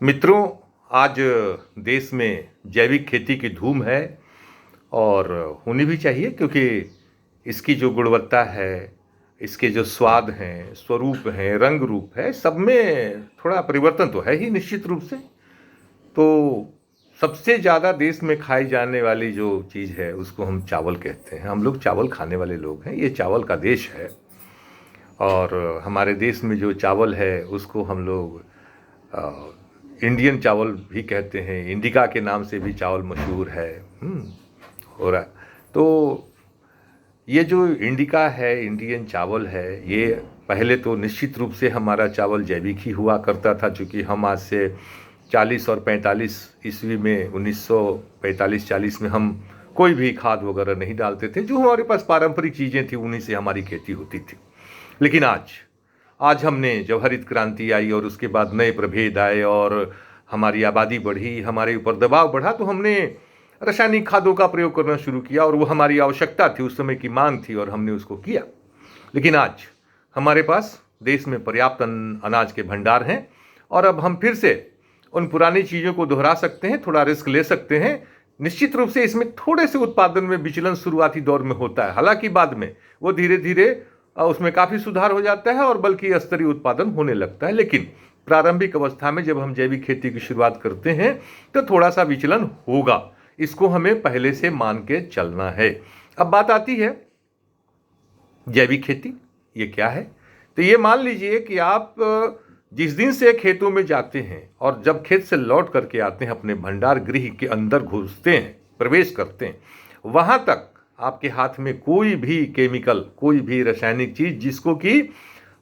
मित्रों, आज देश में जैविक खेती की धूम है और होनी भी चाहिए, क्योंकि इसकी जो गुणवत्ता है, इसके जो स्वाद हैं, स्वरूप हैं, रंग रूप है, सब में थोड़ा परिवर्तन तो है ही निश्चित रूप से। तो सबसे ज़्यादा देश में खाई जाने वाली जो चीज़ है उसको हम चावल कहते हैं। हम लोग चावल खाने वाले लोग हैं, ये चावल का देश है। और हमारे देश में जो चावल है उसको हम लोग इंडियन चावल भी कहते हैं। इंडिका के नाम से भी चावल मशहूर है। हो रहा। तो ये जो इंडिका है, इंडियन चावल है, ये पहले तो निश्चित रूप से हमारा चावल जैविक ही हुआ करता था, चूँकि हम आज से 40 और 45 ईस्वी में 1945-40 में हम कोई भी खाद वगैरह नहीं डालते थे। जो हमारे पास पारंपरिक चीज़ें थी उन्हीं से हमारी खेती होती थी। लेकिन आज हमने जब हरित क्रांति आई और उसके बाद नए प्रभेद आए और हमारी आबादी बढ़ी, हमारे ऊपर दबाव बढ़ा, तो हमने रासायनिक खादों का प्रयोग करना शुरू किया। और वो हमारी आवश्यकता थी, उस समय की मांग थी और हमने उसको किया। लेकिन आज हमारे पास देश में पर्याप्त अनाज के भंडार हैं और अब हम फिर से उन पुरानी चीज़ों को दोहरा सकते हैं, थोड़ा रिस्क ले सकते हैं। निश्चित रूप से इसमें थोड़े से उत्पादन में विचलन शुरुआती दौर में होता है, हालांकि बाद में वो धीरे धीरे उसमें काफ़ी सुधार हो जाता है और बल्कि स्तरीय उत्पादन होने लगता है। लेकिन प्रारंभिक अवस्था में जब हम जैविक खेती की शुरुआत करते हैं तो थोड़ा सा विचलन होगा, इसको हमें पहले से मान के चलना है। अब बात आती है जैविक खेती, ये क्या है? तो ये मान लीजिए कि आप जिस दिन से खेतों में जाते हैं और जब खेत से लौट करके आते हैं, अपने भंडार गृह के अंदर घुसते हैं, प्रवेश करते हैं, वहां तक आपके हाथ में कोई भी केमिकल, कोई भी रासायनिक चीज जिसको कि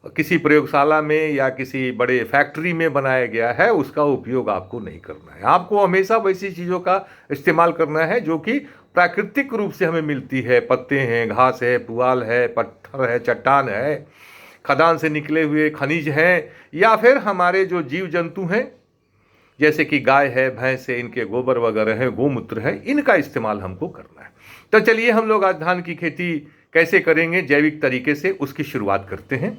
किसी प्रयोगशाला में या किसी बड़े फैक्ट्री में बनाया गया है, उसका उपयोग आपको नहीं करना है। आपको हमेशा वैसी चीज़ों का इस्तेमाल करना है जो कि प्राकृतिक रूप से हमें मिलती है। पत्ते हैं, घास है, पुआल है, पत्थर है, चट्टान है, खदान से निकले हुए खनिज हैं, या फिर हमारे जो जीव जंतु हैं जैसे कि गाय है, भैंस है, इनके गोबर वगैरह है, गोमूत्र है, इनका इस्तेमाल हमको करना है। तो चलिए हम लोग आज धान की खेती कैसे करेंगे जैविक तरीके से, उसकी शुरुआत करते हैं।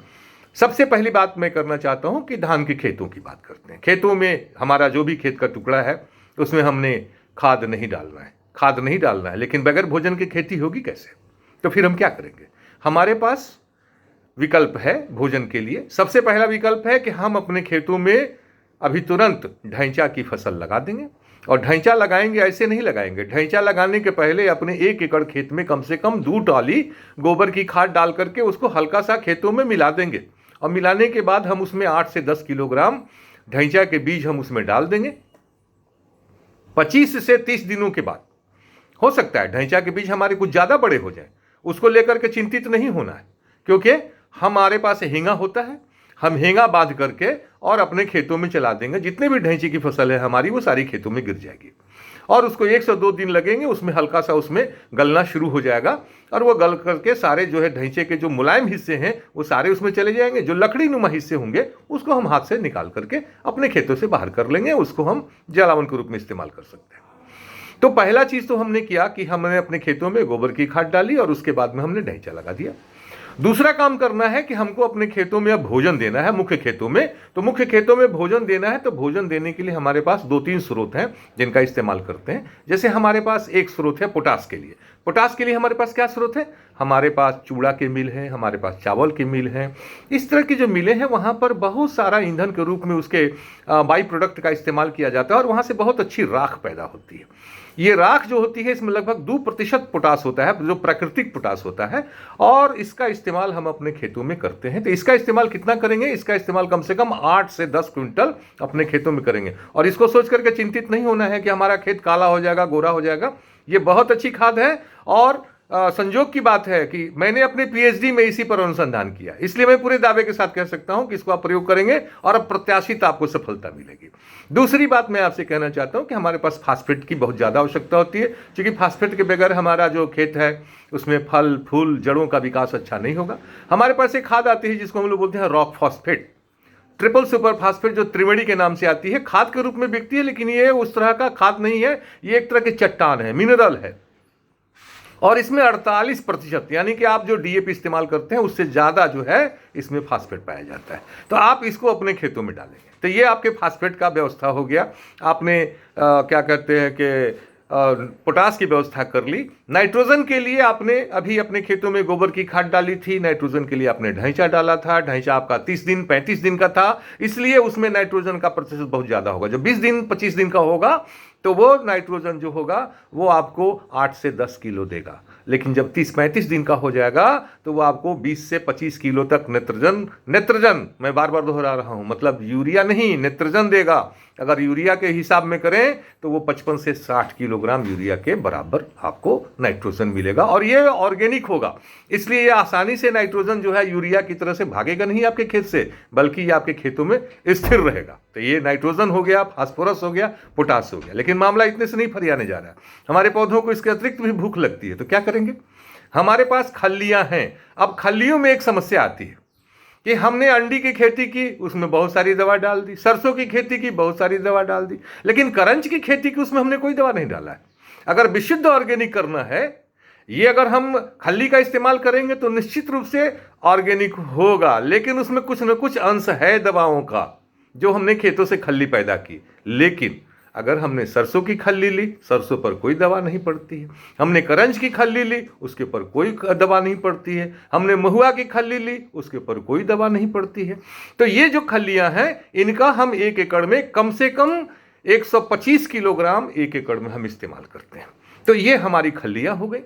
सबसे पहली बात मैं करना चाहता हूं कि धान के खेतों की बात करते हैं। खेतों में हमारा जो भी खेत का टुकड़ा है उसमें हमने खाद नहीं डालना है। लेकिन बगैर भोजन की खेती होगी कैसे? तो फिर हम क्या करेंगे? हमारे पास विकल्प है भोजन के लिए। सबसे पहला विकल्प है कि हम अपने खेतों में अभी तुरंत ढैंचा की फसल लगा देंगे। और ढैंचा लगाएंगे, ऐसे नहीं लगाएंगे। ढैंचा लगाने के पहले अपने 1 एकड़ खेत में कम से कम 2 ट्रॉली गोबर की खाद डाल करके उसको हल्का सा खेतों में मिला देंगे। और मिलाने के बाद हम उसमें 8 से 10 किलोग्राम ढैंचा के बीज हम उसमें डाल देंगे। 25 से 30 दिनों के बाद हो सकता है ढैंचा के बीज हमारे कुछ ज़्यादा बड़े हो जाए, उसको लेकर के चिंतित नहीं होना है, क्योंकि हमारे पास हेंगा होता है। हम हेंगा बांध करके और अपने खेतों में चला देंगे। जितने भी ढैंचे की फसल है हमारी, वो सारी खेतों में गिर जाएगी और उसको 1 से 2 दिन लगेंगे, उसमें हल्का सा उसमें गलना शुरू हो जाएगा और वो गल करके सारे जो है ढैंचे के जो मुलायम हिस्से हैं वो सारे उसमें चले जाएंगे। जो लकड़ी नुमा हिस्से होंगे उसको हम हाथ से निकाल करके अपने खेतों से बाहर कर लेंगे, उसको हम जलावन के रूप में इस्तेमाल कर सकते हैं। तो पहला चीज तो हमने किया कि हमने अपने खेतों में गोबर की खाद डाली और उसके बाद में हमने ढैंचा लगा दिया। दूसरा काम करना है कि हमको अपने खेतों में अब भोजन देना है। मुख्य खेतों में भोजन देना है, तो भोजन देने के लिए हमारे पास 2-3 स्रोत हैं जिनका इस्तेमाल करते हैं। जैसे हमारे पास एक स्रोत है पोटास के लिए। पोटास के लिए हमारे पास क्या स्रोत है? हमारे पास चूड़ा के मिल है, हमारे पास चावल के मिल हैं। इस तरह की जो मिलें हैं वहाँ पर बहुत सारा ईंधन के रूप में उसके बाई प्रोडक्ट का इस्तेमाल किया जाता है और वहाँ से बहुत अच्छी राख पैदा होती है। ये राख जो होती है इसमें लगभग 2% पोटास होता है, जो प्राकृतिक पोटास होता है, और इसका इस्तेमाल हम अपने खेतों में करते हैं। तो इसका इस्तेमाल कितना करेंगे? इसका इस्तेमाल कम से कम 8 से 10 क्विंटल अपने खेतों में करेंगे। और इसको सोच करके चिंतित नहीं होना है कि हमारा खेत काला हो जाएगा, गोरा हो जाएगा। ये बहुत अच्छी खाद है और संजोग की बात है कि मैंने अपने पीएचडी में इसी पर अनुसंधान किया, इसलिए मैं पूरे दावे के साथ कह सकता हूं कि इसको आप प्रयोग करेंगे और अब प्रत्याशित आपको सफलता मिलेगी। दूसरी बात मैं आपसे कहना चाहता हूं कि हमारे पास फास्फेट की बहुत ज़्यादा आवश्यकता होती है, क्योंकि फास्फेट के बगैर हमारा जो खेत है उसमें फल फूल जड़ों का विकास अच्छा नहीं होगा। हमारे पास एक खाद आती है जिसको हम लोग बोलते हैं rock phosphate, triple super phosphate, जो त्रिवेणी के नाम से आती है। खाद के रूप में बिकती है, लेकिन ये उस तरह का खाद नहीं है, ये एक तरह की चट्टान है, मिनरल है। और इसमें 48%, यानी कि आप जो डीएपी इस्तेमाल करते हैं उससे ज़्यादा जो है इसमें फास्फेट पाया जाता है। तो आप इसको अपने खेतों में डालेंगे। तो ये आपके फास्फेट का व्यवस्था हो गया। आपने क्या कहते हैं कि पोटास की व्यवस्था कर ली। नाइट्रोजन के लिए आपने अभी अपने खेतों में गोबर की खाद डाली थी, नाइट्रोजन के लिए आपने ढैंचा डाला था, ढैंचा आपका 30 दिन 35 दिन का था, इसलिए उसमें नाइट्रोजन का प्रतिशत बहुत ज़्यादा होगा। जब 20 दिन 25 दिन का होगा तो वो नाइट्रोजन जो होगा वो आपको 8 से 10 किलो देगा, लेकिन जब 30-35 दिन का हो जाएगा तो वो आपको 20 से 25 किलो तक नेत्रजन मैं बार बार दोहरा रहा हूं, मतलब यूरिया नहीं, नेत्रजन देगा। अगर यूरिया के हिसाब में करें तो वो 55 से 60 किलोग्राम यूरिया के बराबर आपको नाइट्रोजन मिलेगा, और ये ऑर्गेनिक होगा, इसलिए ये आसानी से नाइट्रोजन जो है यूरिया की तरह से भागेगा नहीं आपके खेत से, बल्कि ये आपके खेतों में स्थिर रहेगा। तो ये नाइट्रोजन हो गया, फास्फोरस हो गया, पोटास हो गया। लेकिन मामला इतने से नहीं फरियाने जा रहा है, हमारे पौधों को इसके अतिरिक्त भी भूख लगती है, तो क्या करेंगे? हमारे पास खल्लियां हैं। अब खल्लियों में एक समस्या आती है कि हमने अंडी की खेती की, उसमें बहुत सारी दवा डाल दी, सरसों की खेती की, बहुत सारी दवा डाल दी, लेकिन करंज की खेती की उसमें हमने कोई दवा नहीं डाला है। अगर विशुद्ध ऑर्गेनिक करना है, ये अगर हम खल्ली का इस्तेमाल करेंगे तो निश्चित रूप से ऑर्गेनिक होगा, लेकिन उसमें कुछ न कुछ अंश है दवाओं का, जो हमने खेतों से खल्ली पैदा की। लेकिन अगर हमने सरसों की खल्ली ली, सरसों पर कोई दवा नहीं पड़ती है। हमने करंज की खल्ली ली, उसके ऊपर कोई दवा नहीं पड़ती है। हमने महुआ की खल्ली ली, उसके ऊपर कोई दवा नहीं पड़ती है। तो ये जो खल्लियां हैं, इनका हम 1 एकड़ में कम से कम 125 किलोग्राम 1 एकड़ में हम इस्तेमाल करते हैं। तो ये हमारी खल्लियां हो गई।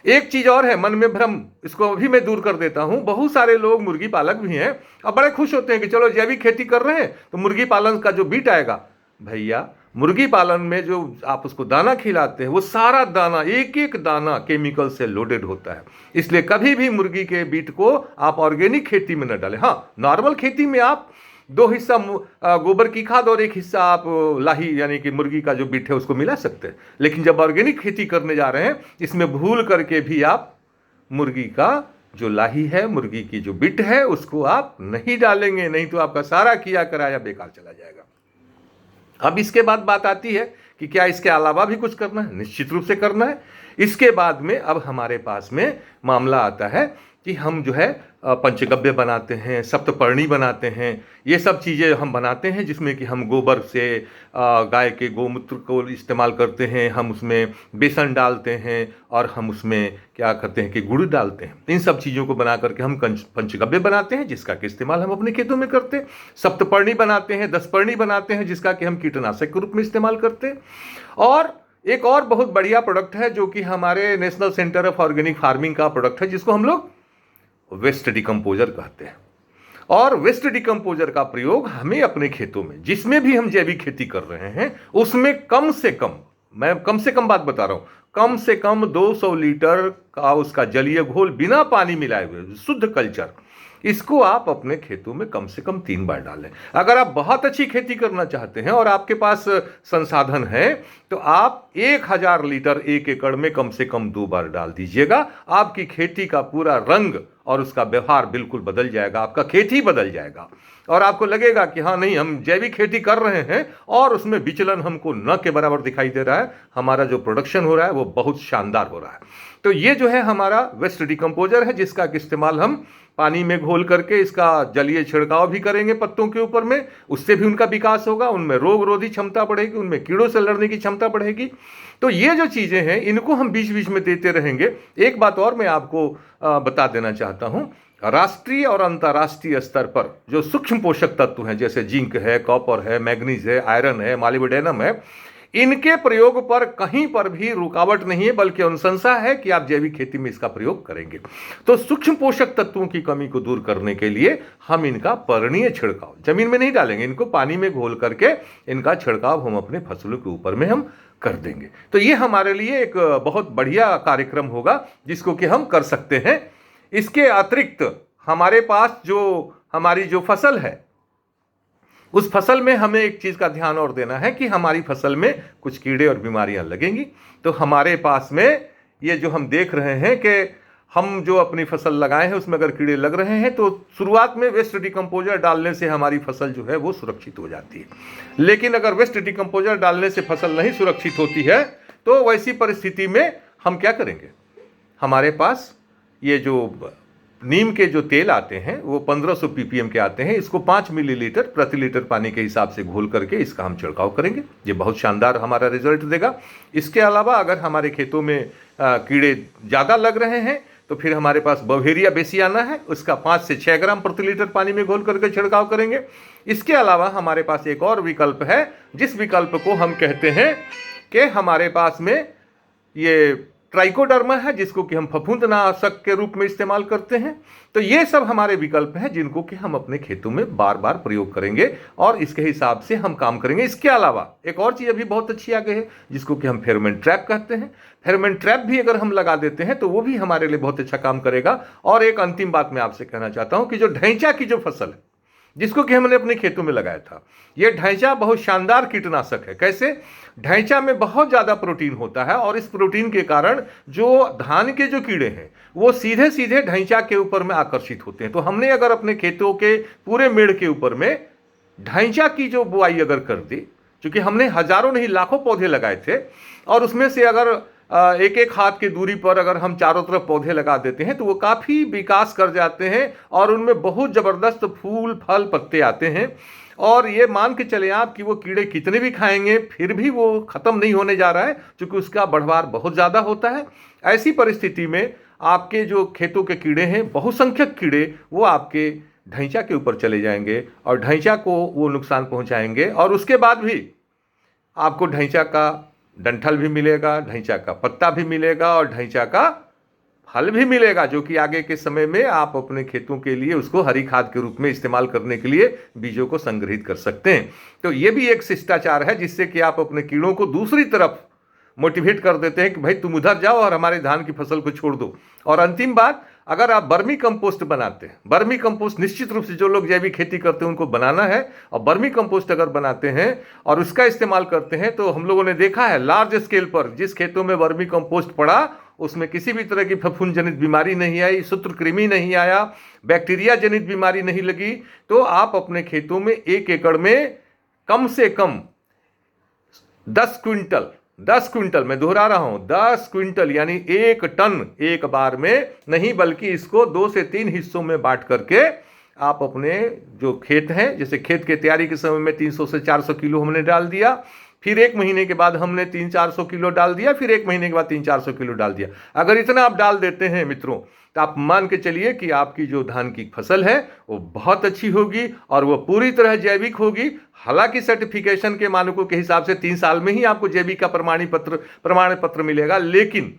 एक चीज और है, मन में भ्रम, इसको अभी मैं दूर कर देता हूं। बहुत सारे लोग मुर्गी पालक भी हैं और बड़े खुश होते हैं कि चलो जैविक खेती कर रहे हैं तो मुर्गी पालन का जो बीट आएगा। भैया, मुर्गी पालन में जो आप उसको दाना खिलाते हैं, वो सारा दाना, एक एक दाना केमिकल से लोडेड होता है। इसलिए कभी भी मुर्गी के बीट को आप ऑर्गेनिक खेती में न डालें। हाँ, नॉर्मल खेती में आप 2 हिस्सा गोबर की खाद और 1 हिस्सा आप लाही यानी कि मुर्गी का जो बीट है उसको मिला सकते हैं। लेकिन जब ऑर्गेनिक खेती करने जा रहे हैं, इसमें भूल करके भी आप मुर्गी का जो लाही है, मुर्गी की जो बिट है, उसको आप नहीं डालेंगे, नहीं तो आपका सारा किया कराया बेकार चला जाएगा। अब इसके बाद बात आती है कि क्या इसके अलावा भी कुछ करना है? निश्चित रूप से करना है। इसके बाद में अब हमारे पास में मामला आता है कि हम जो है पंचगव्य बनाते हैं, सप्तपर्णी बनाते हैं। ये सब चीज़ें हम बनाते हैं जिसमें कि हम गोबर से गाय के गोमूत्र को इस्तेमाल करते हैं, हम उसमें बेसन डालते हैं और हम उसमें क्या करते हैं कि गुड़ डालते हैं। इन सब चीज़ों को बना करके हम पंचगव्य बनाते हैं, जिसका कि इस्तेमाल हम अपने खेतों में करते हैं। सप्तपर्णी बनाते हैं, 10पर्णी बनाते हैं, जिसका कि हम कीटनाशक के रूप में इस्तेमाल करते हैं। और एक और बहुत बढ़िया प्रोडक्ट है जो कि हमारे national centre of organic farming का प्रोडक्ट है, जिसको हम लोग वेस्ट डिकम्पोजर कहते हैं। और वेस्ट डिकम्पोजर का प्रयोग हमें अपने खेतों में, जिसमें भी हम जैविक खेती कर रहे हैं, उसमें कम से कम, मैं कम से कम बात बता रहा हूं, कम से कम 200 लीटर का उसका जलीय घोल बिना पानी मिलाए हुए शुद्ध कल्चर, इसको आप अपने खेतों में कम से कम 3 बार डालें। अगर आप बहुत अच्छी खेती करना चाहते हैं और आपके पास संसाधन है तो आप 1000 लीटर 1 एकड़ में कम से कम 2 बार डाल दीजिएगा। आपकी खेती का पूरा रंग और उसका व्यवहार बिल्कुल बदल जाएगा, आपका खेती बदल जाएगा और आपको लगेगा कि हाँ नहीं, हम जैविक खेती कर रहे हैं और उसमें विचलन हमको न के बराबर दिखाई दे रहा है। हमारा जो प्रोडक्शन हो रहा है वो बहुत शानदार हो रहा है। तो ये जो है हमारा वेस्ट डिकम्पोजर है, जिसका इस्तेमाल हम पानी में घोल करके इसका जलीय छिड़काव भी करेंगे पत्तों के ऊपर में, उससे भी उनका विकास होगा, उनमें रोग रोधी क्षमता बढ़ेगी, उनमें कीड़ों से लड़ने की क्षमता बढ़ेगी। तो ये जो चीज़ें हैं इनको हम बीच बीच में देते रहेंगे। एक बात और मैं आपको बता देना चाहता हूँ, राष्ट्रीय और अंतर्राष्ट्रीय स्तर पर जो सूक्ष्म पोषक तत्व हैं, जैसे जिंक है, कॉपर है, मैग्नीज है, आयरन है, मॉलिब्डेनम है, इनके प्रयोग पर कहीं पर भी रुकावट नहीं है, बल्कि अनुशंसा है कि आप जैविक खेती में इसका प्रयोग करेंगे। तो सूक्ष्म पोषक तत्वों की कमी को दूर करने के लिए हम इनका पर्णीय छिड़काव जमीन में नहीं डालेंगे, इनको पानी में घोल करके इनका छिड़काव हम अपने फसलों के ऊपर में हम कर देंगे। तो ये हमारे लिए एक बहुत बढ़िया कार्यक्रम होगा जिसको कि हम कर सकते हैं। इसके अतिरिक्त हमारे पास जो हमारी जो फसल है, उस फसल में हमें एक चीज़ का ध्यान और देना है कि हमारी फसल में कुछ कीड़े और बीमारियां लगेंगी। तो हमारे पास में ये जो हम देख रहे हैं कि हम जो अपनी फसल लगाए हैं उसमें अगर कीड़े लग रहे हैं तो शुरुआत में वेस्ट डिकम्पोजर डालने से हमारी फसल जो है वो सुरक्षित हो जाती है। लेकिन अगर वेस्ट डिकम्पोजर डालने से फसल नहीं सुरक्षित होती है तो वैसी परिस्थिति में हम क्या करेंगे? हमारे पास ये जो नीम के जो तेल आते हैं वो 1500 ppm के आते हैं। इसको 5 मिलीलीटर प्रति लीटर पानी के हिसाब से घोल करके इसका हम छिड़काव करेंगे। ये बहुत शानदार हमारा रिजल्ट देगा। इसके अलावा अगर हमारे खेतों में कीड़े ज़्यादा लग रहे हैं तो फिर हमारे पास बवेरिया बेसियाना है, उसका 5 से 6 ग्राम प्रति लीटर पानी में घोल करके छिड़काव करेंगे। इसके अलावा हमारे पास एक और विकल्प है, जिस विकल्प को हम कहते हैं कि हमारे पास में ये ट्राइकोडर्मा है, जिसको कि हम फफूंदनाशक के रूप में इस्तेमाल करते हैं। तो ये सब हमारे विकल्प हैं जिनको कि हम अपने खेतों में बार बार प्रयोग करेंगे और इसके हिसाब से हम काम करेंगे। इसके अलावा एक और चीज़ अभी बहुत अच्छी आ गई है जिसको कि हम फेरोमोन ट्रैप कहते हैं। फेरोमोन ट्रैप भी अगर हम लगा देते हैं तो वो भी हमारे लिए बहुत अच्छा काम करेगा। और एक अंतिम बात मैं आपसे कहना चाहता हूँ कि जो ढैंचा की जो फसल है जिसको कि हमने अपने खेतों में लगाया था, ये ढैंचा बहुत शानदार कीटनाशक है। कैसे? ढैंचा में बहुत ज़्यादा प्रोटीन होता है और इस प्रोटीन के कारण जो धान के जो कीड़े हैं वो सीधे सीधे ढैंचा के ऊपर में आकर्षित होते हैं। तो हमने अगर अपने खेतों के पूरे मेड़ के ऊपर में ढैंचा की जो बुआई अगर कर दी, क्योंकि हमने हजारों नहीं लाखों पौधे लगाए थे और उसमें से अगर एक एक हाथ की दूरी पर अगर हम चारों तरफ पौधे लगा देते हैं तो वो काफ़ी विकास कर जाते हैं और उनमें बहुत ज़बरदस्त फूल फल पत्ते आते हैं। और ये मान के चले आप कि वो कीड़े कितने भी खाएंगे फिर भी वो ख़त्म नहीं होने जा रहा है, क्योंकि उसका बढ़वार बहुत ज़्यादा होता है। ऐसी परिस्थिति में आपके जो खेतों के कीड़े हैं, बहुसंख्यक कीड़े, वो आपके ढैंचा के ऊपर चले जाएंगे और ढैंचा को वो नुकसान पहुँचाएंगे। और उसके बाद भी आपको ढैंचा का डंठल भी मिलेगा, ढैंचा का पत्ता भी मिलेगा और ढैंचा का फल भी मिलेगा, जो कि आगे के समय में आप अपने खेतों के लिए उसको हरी खाद के रूप में इस्तेमाल करने के लिए बीजों को संग्रहित कर सकते हैं। तो ये भी एक शिष्टाचार है जिससे कि आप अपने कीड़ों को दूसरी तरफ मोटिवेट कर देते हैं कि भाई तुम उधर जाओ और हमारे धान की फसल को छोड़ दो। और अंतिम बात, अगर आप बर्मी कंपोस्ट बनाते हैं, बर्मी कंपोस्ट निश्चित रूप से जो लोग जैविक खेती करते हैं उनको बनाना है। और बर्मी कंपोस्ट अगर बनाते हैं और उसका इस्तेमाल करते हैं तो हम लोगों ने देखा है लार्ज स्केल पर जिस खेतों में बर्मी कंपोस्ट पड़ा उसमें किसी भी तरह की फफूंद जनित बीमारी नहीं आई, सूत्रकृमि नहीं आया, बैक्टीरिया जनित बीमारी नहीं लगी। तो आप अपने खेतों में 1 एकड़ में कम से कम 10 क्विंटल, मैं दोहरा रहा हूं, 10 क्विंटल यानी 1 टन एक बार में नहीं, बल्कि इसको 2 से 3 हिस्सों में बांट करके आप अपने जो खेत हैं, जैसे खेत के तैयारी के समय में 300 से 400 किलो हमने डाल दिया, फिर 1 महीने के बाद हमने 300-400 किलो डाल दिया, फिर 1 महीने के बाद 300-400 किलो डाल दिया। अगर इतना आप डाल देते हैं मित्रों तो आप मान के चलिए कि आपकी जो धान की फसल है वो बहुत अच्छी होगी और वो पूरी तरह जैविक होगी। हालांकि सर्टिफिकेशन के मानकों के हिसाब से 3 साल में ही आपको जैविक का प्रमाण पत्र मिलेगा, लेकिन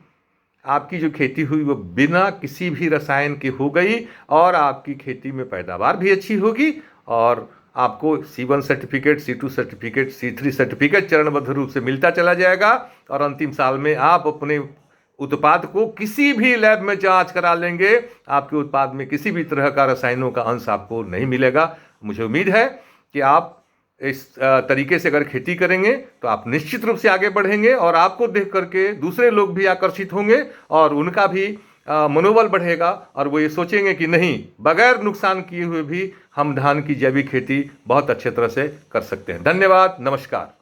आपकी जो खेती हुई वो बिना किसी भी रसायन के हो गई और आपकी खेती में पैदावार भी अच्छी होगी और आपको C1 certificate, C2 certificate, C3 certificate चरणबद्ध रूप से मिलता चला जाएगा। और अंतिम साल में आप अपने उत्पाद को किसी भी लैब में जांच करा लेंगे, आपके उत्पाद में किसी भी तरह का रसायनों का अंश आपको नहीं मिलेगा। मुझे उम्मीद है कि आप इस तरीके से अगर खेती करेंगे तो आप निश्चित रूप से आगे बढ़ेंगे और आपको देख करके दूसरे लोग भी आकर्षित होंगे और उनका भी मनोबल बढ़ेगा और वो ये सोचेंगे कि नहीं, बगैर नुकसान किए हुए भी हम धान की जैविक खेती बहुत अच्छे तरह से कर सकते हैं। धन्यवाद, नमस्कार।